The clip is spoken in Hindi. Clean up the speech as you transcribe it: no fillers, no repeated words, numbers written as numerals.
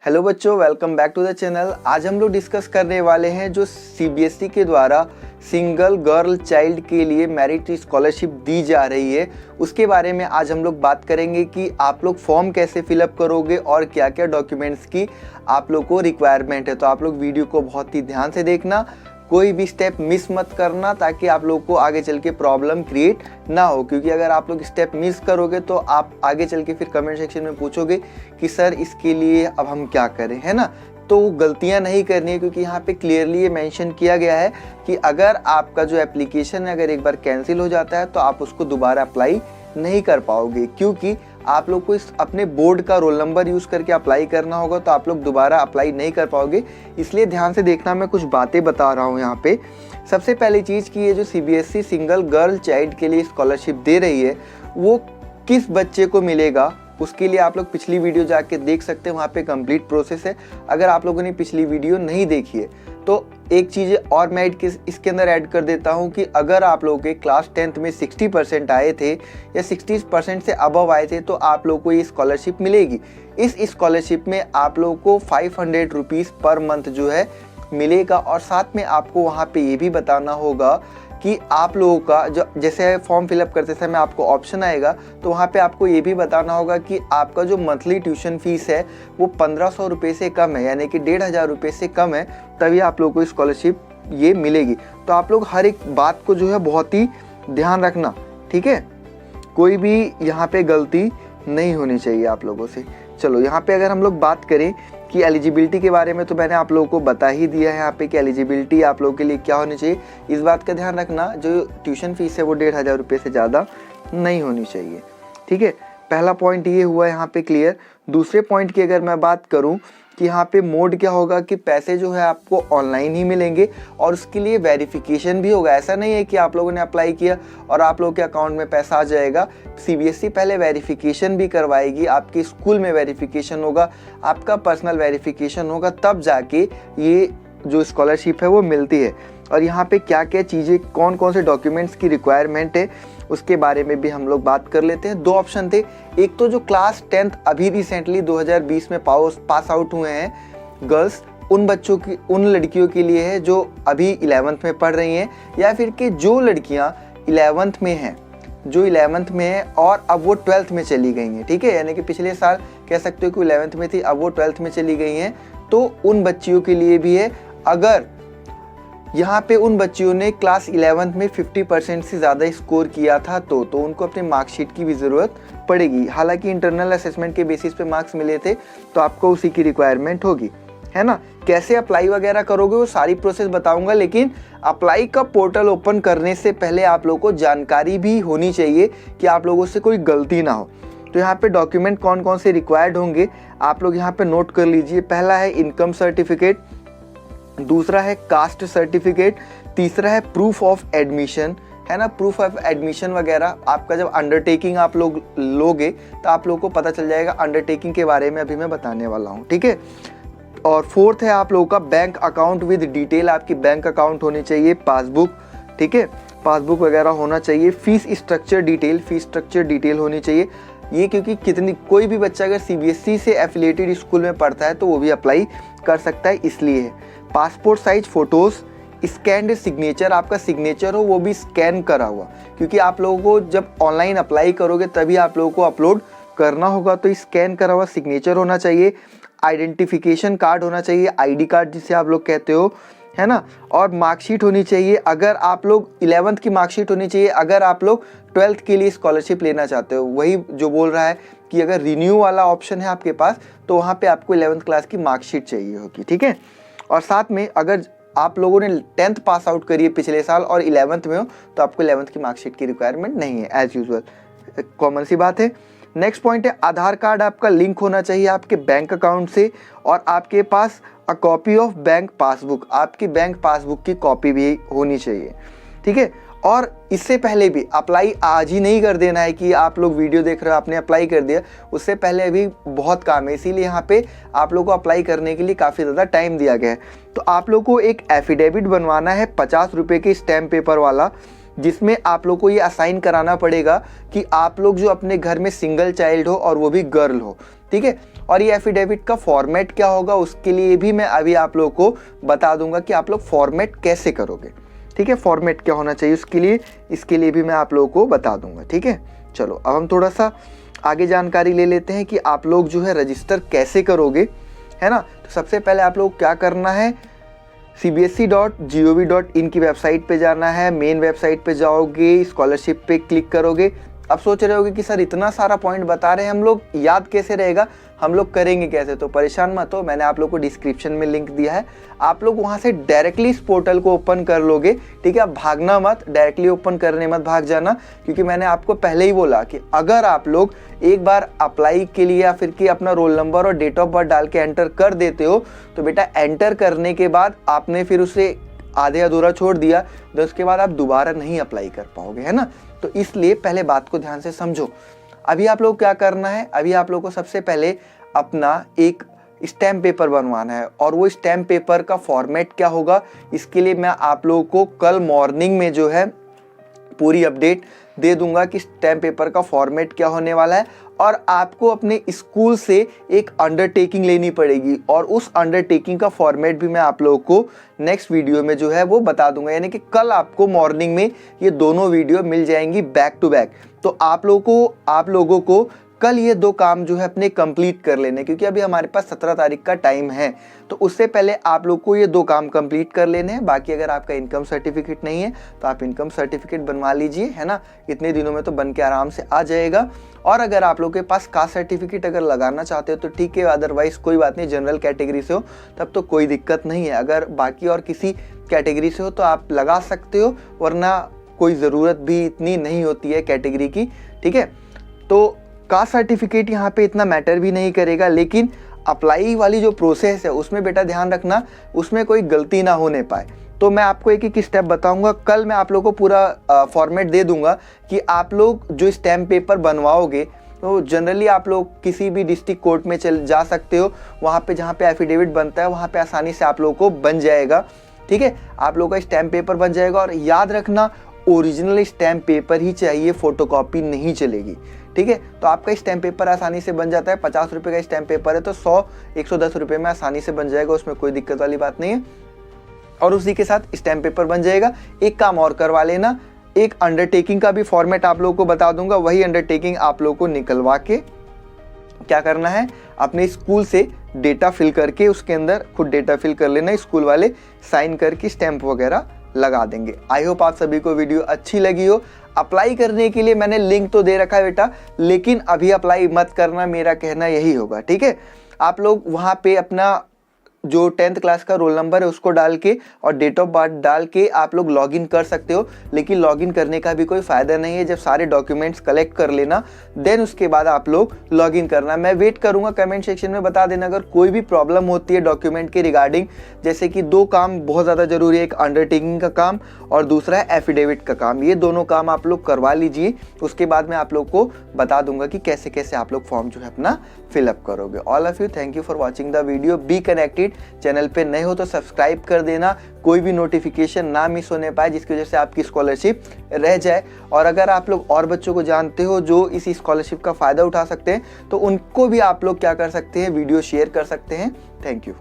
हेलो बच्चों, welcome back to the channel. आज हम लोग डिस्कस करने वाले हैं जो सीबीएसई के द्वारा सिंगल गर्ल चाइल्ड के लिए मेरिट स्कॉलरशिप दी जा रही है, उसके बारे में आज हम लोग बात करेंगे कि आप लोग फॉर्म कैसे फिलअप करोगे और क्या क्या डॉक्यूमेंट्स की आप लोग को रिक्वायरमेंट है। तो आप लोग वीडियो को बहुत ही ध्यान से देखना, कोई भी स्टेप मिस मत करना ताकि आप लोग को आगे चल के प्रॉब्लम क्रिएट ना हो। क्योंकि अगर आप लोग स्टेप मिस करोगे तो आप आगे चल के फिर कमेंट सेक्शन में पूछोगे कि सर इसके लिए अब हम क्या करें, है ना। तो गलतियां नहीं करनी है, क्योंकि यहाँ पे क्लियरली ये मेंशन किया गया है कि अगर आपका जो एप्लीकेशन है अगर एक बार कैंसिल हो जाता है तो आप उसको दोबारा अप्लाई नहीं कर पाओगे, क्योंकि आप लोग को इस अपने बोर्ड का रोल नंबर यूज़ करके अप्लाई करना होगा। तो आप लोग दोबारा अप्लाई नहीं कर पाओगे, इसलिए ध्यान से देखना। मैं कुछ बातें बता रहा हूँ यहाँ पे। सबसे पहली चीज़ कि ये जो सीबीएसई सिंगल गर्ल चाइल्ड के लिए स्कॉलरशिप दे रही है वो किस बच्चे को मिलेगा, उसके लिए आप लोग पिछली वीडियो जाके देख सकते हैं, वहाँ पे कंप्लीट प्रोसेस है। अगर आप लोगों ने पिछली वीडियो नहीं देखी है तो एक चीज़ और मैं इसके अंदर ऐड कर देता हूँ कि अगर आप लोगों के क्लास 10th में 60% आए थे या 60% से अबव आए थे तो आप लोगों को ये स्कॉलरशिप मिलेगी। इस स्कॉलरशिप में आप लोगों को 500 रुपीज़ पर मंथ जो है मिलेगा। और साथ में आपको वहाँ पे ये भी बताना होगा कि आप लोगों का जो जैसे फॉर्म फिलअप करते समय आपको ऑप्शन आएगा तो वहाँ पे आपको ये भी बताना होगा कि आपका जो मंथली ट्यूशन फीस है वो 1500 रुपये से कम है, यानी कि 1500 रुपये से कम है, तभी आप लोगों को स्कॉलरशिप ये मिलेगी। तो आप लोग हर एक बात को जो है बहुत ही ध्यान रखना, ठीक है। कोई भी यहाँ पे गलती नहीं होनी चाहिए आप लोगों से। चलो यहाँ पे अगर हम लोग बात करें कि एलिजिबिलिटी के बारे में, तो मैंने आप लोगों को बता ही दिया है यहाँ पे कि एलिजिबिलिटी आप लोगों के लिए क्या होनी चाहिए। इस बात का ध्यान रखना, जो ट्यूशन फीस है वो 1500 रुपये से ज़्यादा नहीं होनी चाहिए, ठीक है। पहला पॉइंट ये हुआ यहाँ पे क्लियर। दूसरे पॉइंट की अगर मैं बात करूँ कि यहाँ पे मोड क्या होगा कि पैसे जो है आपको ऑनलाइन ही मिलेंगे और उसके लिए वेरिफिकेशन भी होगा। ऐसा नहीं है कि आप लोगों ने अप्लाई किया और आप लोगों के अकाउंट में पैसा आ जाएगा। सीबीएसई पहले वेरिफिकेशन भी करवाएगी, आपके स्कूल में वेरिफिकेशन होगा, आपका पर्सनल वेरिफिकेशन होगा, तब जाके ये जो स्कॉलरशिप है वो मिलती है। और यहाँ पे क्या क्या चीज़ें, कौन कौन से डॉक्यूमेंट्स की रिक्वायरमेंट है उसके बारे में भी हम लोग बात कर लेते हैं। दो ऑप्शन थे, एक तो जो क्लास 10th अभी रिसेंटली 2020 में पास आउट हुए हैं गर्ल्स, उन बच्चों की, उन लड़कियों के लिए है जो अभी 11th में पढ़ रही हैं, या फिर कि जो लड़कियां 11th में हैं, जो 11th में है और अब वो 12th में चली गई हैं, ठीक है। यानी कि पिछले साल कह सकते हो कि 11th में थी, अब वो 12th में चली गई हैं, तो उन बच्चियों के लिए भी है। अगर यहाँ पे उन बच्चियों ने क्लास 11th में 50% से ज़्यादा स्कोर किया था तो उनको अपने मार्कशीट की भी ज़रूरत पड़ेगी। हालांकि इंटरनल असेसमेंट के बेसिस पे मार्क्स मिले थे तो आपको उसी की रिक्वायरमेंट होगी, है ना। कैसे अप्लाई वगैरह करोगे वो सारी प्रोसेस बताऊंगा, लेकिन अप्लाई का पोर्टल ओपन करने से पहले आप लोगों को जानकारी भी होनी चाहिए कि आप लोगों से कोई गलती ना हो। तो यहाँ पे डॉक्यूमेंट कौन कौन से रिक्वायर्ड होंगे आप लोग यहाँ पे नोट कर लीजिए। पहला है इनकम सर्टिफिकेट, दूसरा है कास्ट सर्टिफिकेट, तीसरा है प्रूफ ऑफ एडमिशन, है ना। प्रूफ ऑफ एडमिशन वगैरह आपका जब अंडरटेकिंग आप लोग लोगे तो आप लोगों को पता चल जाएगा। अंडरटेकिंग के बारे में अभी मैं बताने वाला हूँ, ठीक है। और फोर्थ है आप लोगों का बैंक अकाउंट विद डिटेल, आपकी बैंक अकाउंट होनी चाहिए, पासबुक, ठीक है, पासबुक वगैरह होना चाहिए। फीस स्ट्रक्चर डिटेल होनी चाहिए। ये क्योंकि कोई भी बच्चा अगर सीबीएसई से एफिलिएटेड स्कूल में पढ़ता है तो वो भी अप्लाई कर सकता है, इसलिए है। Passport size photos, scanned signature, आपका सिग्नेचर हो वो भी स्कैन करा हुआ, क्योंकि आप लोगों को जब ऑनलाइन अप्लाई करोगे तभी आप लोगों को अपलोड करना होगा, तो स्कैन करा हुआ सिग्नेचर होना चाहिए। आइडेंटिफिकेशन कार्ड होना चाहिए, आईडी कार्ड जिसे आप लोग कहते हो, है ना। और मार्कशीट होनी चाहिए, अगर आप लोग 11th की मार्कशीट होनी चाहिए। अगर आप लोग 12th के लिए स्कॉलरशिप लेना चाहते हो, वही जो बोल रहा है कि अगर रिन्यू वाला ऑप्शन है आपके पास तो वहाँ पे आपको 11th क्लास की मार्कशीट चाहिए होगी, ठीक है। और साथ में अगर आप लोगों ने 10th पास आउट करी है पिछले साल और 11th में हो तो आपको 11th की मार्कशीट की रिक्वायरमेंट नहीं है, एज यूजुअल, कॉमन सी बात है। नेक्स्ट पॉइंट है आधार कार्ड आपका लिंक होना चाहिए आपके बैंक अकाउंट से, और आपके पास a copy of bank passbook, आपकी बैंक पासबुक की कॉपी भी होनी चाहिए, ठीक है। और इससे पहले भी अप्लाई आज ही नहीं कर देना है कि आप लोग वीडियो देख रहे हो आपने अप्लाई कर दिया, उससे पहले अभी बहुत काम है, इसीलिए यहाँ पे आप लोग को अप्लाई करने के लिए काफ़ी ज़्यादा टाइम दिया गया है। तो आप लोग को एक एफिडेविट बनवाना है 50 रुपये के स्टैम्प पेपर वाला, जिसमें आप लोग को ये असाइन कराना पड़ेगा कि आप लोग जो अपने घर में सिंगल चाइल्ड हो और वो भी गर्ल हो, ठीक है। और ये एफिडेविट का फॉर्मेट क्या होगा उसके लिए भी मैं अभी आप लोग को बता दूंगा कि आप लोग फॉर्मेट कैसे करोगे, ठीक है। फॉर्मेट क्या होना चाहिए उसके लिए, इसके लिए भी मैं आप लोगों को बता दूंगा, ठीक है। चलो अब हम थोड़ा सा आगे जानकारी ले लेते हैं कि आप लोग जो है रजिस्टर कैसे करोगे, है ना। तो सबसे पहले आप लोग क्या करना है, cbse.gov.in की वेबसाइट पे जाना है। मेन वेबसाइट पे जाओगे, स्कॉलरशिप पे क्लिक करोगे। अब सोच रहे होगे कि सर इतना सारा पॉइंट बता रहे हैं, हम लोग याद कैसे रहेगा, हम लोग करेंगे कैसे। तो परेशान मत हो, मैंने आप लोग को डिस्क्रिप्शन में लिंक दिया है, आप लोग वहां से डायरेक्टली इस पोर्टल को ओपन कर लोगे, ठीक है। आप भागना मत, डायरेक्टली ओपन करने मत भाग जाना, क्योंकि मैंने आपको पहले ही बोला कि अगर आप लोग एक बार अप्लाई के लिए या फिर कि अपना रोल नंबर और डेट ऑफ बर्थ डाल के एंटर कर देते हो तो बेटा एंटर करने के बाद आपने फिर उसे आधे अधूरा छोड़ दिया तो उसके बाद आप दोबारा नहीं अप्लाई कर पाओगे, है ना। तो इसलिए पहले बात को ध्यान से समझो। अभी आप लोग क्या करना है, अभी आप लोग को सबसे पहले अपना एक स्टैम्प पेपर बनवाना है, और वो स्टैम्प पेपर का फॉर्मेट क्या होगा इसके लिए मैं आप लोगों को कल मॉर्निंग में जो है पूरी अपडेट दे दूंगा कि स्टैम्प पेपर का फॉर्मेट क्या होने वाला है। और आपको अपने स्कूल से एक अंडरटेकिंग लेनी पड़ेगी, और उस अंडरटेकिंग का फॉर्मेट भी मैं आप लोगों को नेक्स्ट वीडियो में जो है वो बता दूंगा। यानी कि कल आपको मॉर्निंग में ये दोनों वीडियो मिल जाएंगी बैक टू बैक। तो आप लोगों को कल ये दो काम जो है अपने कंप्लीट कर लेने, क्योंकि अभी हमारे पास 17 तारीख का टाइम है, तो उससे पहले आप लोग को ये दो काम कंप्लीट कर लेने हैं। बाकी अगर आपका इनकम सर्टिफिकेट नहीं है तो आप इनकम सर्टिफिकेट बनवा लीजिए, है ना। इतने दिनों में तो बन के आराम से आ जाएगा। और अगर आप लोग के पास कास्ट सर्टिफिकेट अगर लगाना चाहते हो तो ठीक है, अदरवाइज कोई बात नहीं, जनरल कैटेगरी से हो तब तो कोई दिक्कत नहीं है। अगर बाकी और किसी कैटेगरी से हो तो आप लगा सकते हो, वरना कोई ज़रूरत भी इतनी नहीं होती है कैटेगरी की, ठीक है। तो कास्ट सर्टिफिकेट यहाँ पे इतना मैटर भी नहीं करेगा, लेकिन अप्लाई वाली जो प्रोसेस है उसमें बेटा ध्यान रखना, उसमें कोई गलती ना होने पाए। तो मैं आपको एक एक स्टेप बताऊंगा, कल मैं आप लोगों को पूरा फॉर्मेट दे दूंगा कि आप लोग जो स्टैम्प पेपर बनवाओगे तो जनरली आप लोग किसी भी डिस्ट्रिक्ट कोर्ट में जा सकते हो, वहाँ पे जहाँ पे एफिडेविट बनता है वहाँ पे आसानी से आप लोगों को बन जाएगा, ठीक है। आप लोगों का स्टैम्प पेपर बन जाएगा। और याद रखना ओरिजिनल स्टैम्प पेपर ही चाहिए, फोटोकॉपी नहीं चलेगी, ठीक है। तो आपका स्टैम्प पेपर आसानी से बन जाता है, 50 रुपये का स्टैम्प पेपर है तो 100-110 रुपये में आसानी से बन जाएगा, उसमें कोई दिक्कत वाली बात नहीं है। और उसी के साथ स्टैम्प पेपर बन जाएगा। एक काम और करवा लेना, एक अंडरटेकिंग का भी फॉर्मेट आप लोगों को बता दूंगा, वही अंडरटेकिंग आप लोगों को निकलवा के क्या करना है, अपने स्कूल से डेटा फिल करके उसके अंदर खुद डेटा फिल कर लेना, स्कूल वाले साइन करके स्टैम्प वगैरह लगा देंगे। आई होप आप सभी को वीडियो अच्छी लगी हो। अप्लाई करने के लिए मैंने लिंक तो दे रखा है बेटा, लेकिन अभी अप्लाई मत करना, मेरा कहना यही होगा, ठीक है। आप लोग वहाँ पे अपना जो 10th क्लास का रोल नंबर है उसको डाल के और डेट ऑफ बर्थ डाल के आप लोग लॉगिन कर सकते हो, लेकिन लॉगिन करने का भी कोई फ़ायदा नहीं है। जब सारे डॉक्यूमेंट्स कलेक्ट कर लेना देन उसके बाद आप लोग लॉगिन करना। मैं वेट करूंगा, कमेंट सेक्शन में बता देना अगर कोई भी प्रॉब्लम होती है डॉक्यूमेंट के रिगार्डिंग। जैसे कि दो काम बहुत ज़्यादा ज़रूरी है, एक अंडरटेकिंग का काम और दूसरा है एफिडेविट का काम। ये दोनों काम आप लोग करवा लीजिए, उसके बाद मैं आप लोग को बता दूंगा कि कैसे कैसे आप लोग फॉर्म जो है अपना फिलअप करोगे। All of you thank you for watching the video. Be connected, channel पे नए हो तो सब्सक्राइब कर देना, कोई भी नोटिफिकेशन ना मिस होने पाए जिसकी वजह से आपकी स्कॉलरशिप रह जाए। और अगर आप लोग और बच्चों को जानते हो जो इस स्कॉलरशिप का फ़ायदा उठा सकते हैं तो उनको भी आप लोग क्या कर सकते हैं, वीडियो शेयर कर सकते हैं। Thank you.